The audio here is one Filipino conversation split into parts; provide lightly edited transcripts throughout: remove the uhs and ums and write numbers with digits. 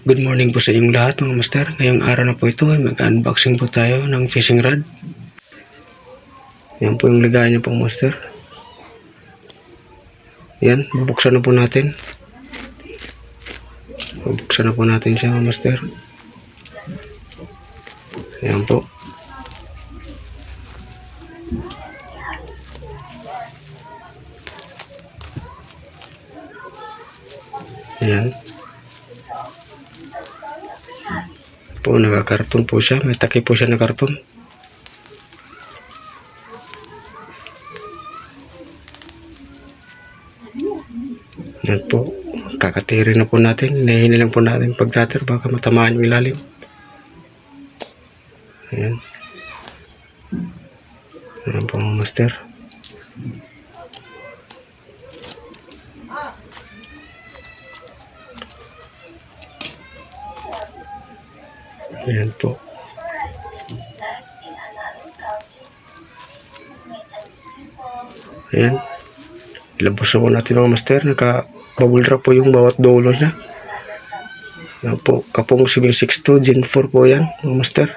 Good morning po sa inyong lahat mga master. Ngayong araw na po ito ay mag-unboxing po tayo ng fishing rod. Yan po yung lagayan niya po master. Yan, bubuksan na po natin. Bubuksan na po natin siya mga master. Yan po. Yan. Po, nakakarton po siya. May takip po siya na karton. Yan po. Kakatiri na po natin. Hinahin lang po natin pagtatir. Baka matamaan yung ilalim. Ayan. Ayan po mga master. Ayan po. Ayan. Ilabos na po natin mga master. Naka-bubble wrap po yung bawat dulo na. Ayan po. Kapong 762 Gen 4 po yan mga master.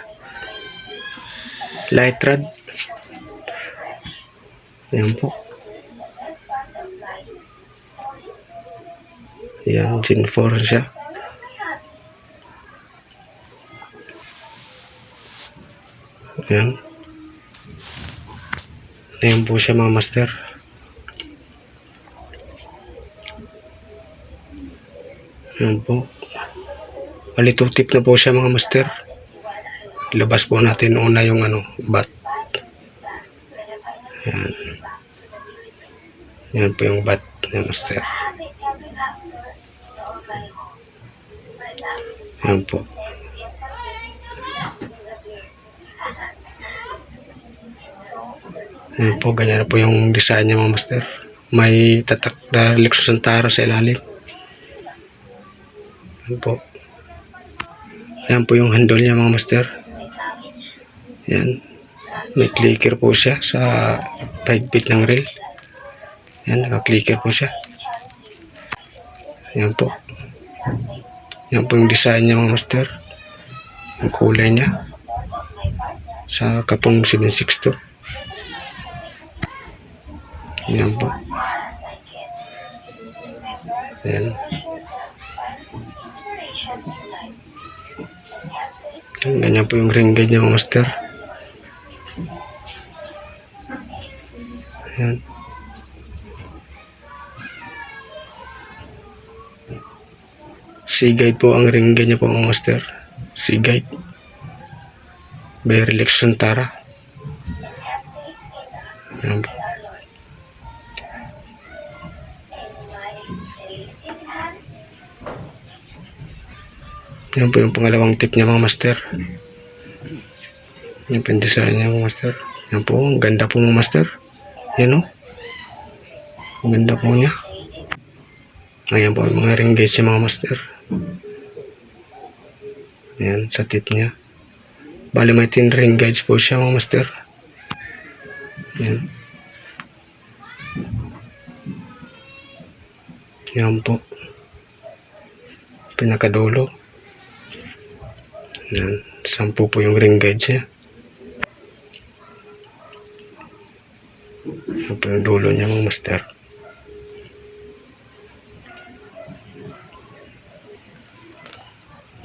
Light rod. Ayan po. Ayan, Gen 4 siya. Ayan. Ayan po siya mga master. Ayan po. Bali 2 tip na po siya mga master. Ilabas po natin una yung bat. Ayan. Ayan po yung bat mga master. Ayan po. Ayan po, ganyan na po yung design niya mga master. May tatak na Lexus Antara sa ilalim. Ayan po. Ayan po yung handle niya mga master. Ayan. May clicker po siya sa 5 feet ng reel. Ayan, naka-clicker po siya. Ayan po. Ayan po yung design niya mga master. Yung kulay niya. Sa kapong 762. Ayan po. Ayan. Ganyan po yung ring guide niya mga master. Ayan. Sea-guide po ang ring guide niya po mga master. Sea-guide. Very Lexus Antara. Ayan po. Yan po yung pangalawang tip niya mga master. Yan po yung design niya mga master. Yan po, ang ganda po mga master. Yan o. Ang ganda po niya. Ayan po yung mga ring gauge niya mga master. Yan, sa tip niya. Bali may 10 ring gauge po siya mga master. Yan. Yan po. Pinakadulo. Yan, 10 po yung ring guide niya. Yan po yung dulo niya mga master.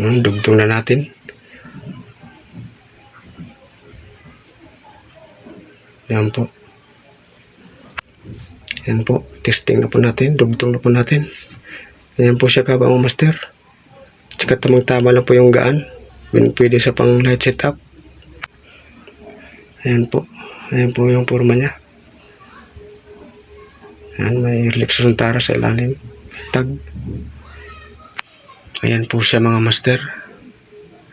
Yan, dugtong na natin. Yan po. Yan po, testing na po natin, dugtong na po natin. Yan po siya kaba mga master. Tsaka tamang-tama lang po yung gaan. Pwede sa pang light setup. Ayan po. Ayan po yung forma niya. Ayan, may Lexus Antara sa ilalim. Tag. Ayan po siya mga master.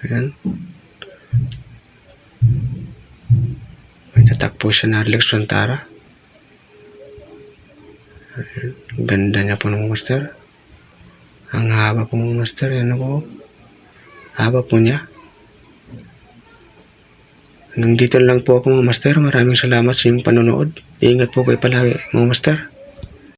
Ayan. May tatak po siya na Lexus Antara. Ayan. Ganda niya po ng master. Ang haba po mga master. Ayan po. Haba po niya. Hanggang dito lang po ako mga master. Maraming salamat sa inyong panonood. Ingat po kayo palagi mga master.